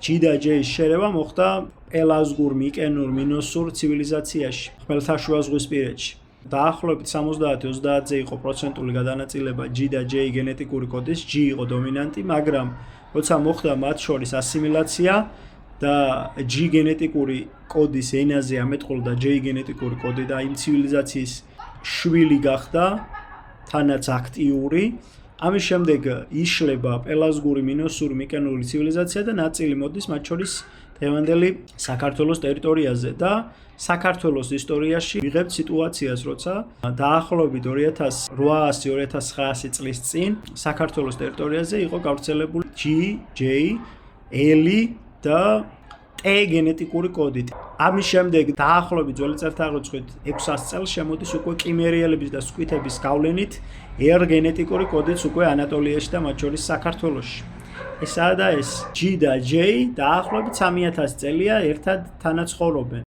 G და J-ის შერევა მოხდა პელაზგურ, მიკენურ, მინოსურ ცივილიზაციაში, ხმელთაშუა ზღვისპირეთში. დაახლოებით 70-30-ზე იყო პროცენტული გადანაწილება G და J გენეტიკური კოდის, G იყო დომინანტი, მაგრამ როცა მოხდა მათ შორის ასიმილაცია და G გენეტიკური კოდის ენაზე ამეტყოლდა J გენეტიკური კოდი და იმ ცივილიზაციის შვილი გახდა თანაც აქტიური. ამის შემდეგ იშლება პელაზგური, მინოსური, მიკენური ცივილიზაცია და ნაწილი მოდის მათ შორის დღევანდელი საქართველოს ტერიტორიაზე და საქართველოს ისტორიაში ვიღებთ სიტუაციას, როცა დაახლოებით 2800-2900 წლის წინ საქართველოს ტერიტორიაზე იყო გავრცელებული G, J, L და T გენეტიკური კოდი. ამის შემდეგ დაახლოებით ძველი წელთაღრიცხვით 600 წელს შემოდის უკვე კიმერიელების და სკვითების გავლენით R გენეტიკური კოდიც უკვე ანატოლიაში და მათ შორის საქართველოში. ესაა და ეს G და J დაახლოებით 3000 წელია ერთად თანაც ცხოვრობენ.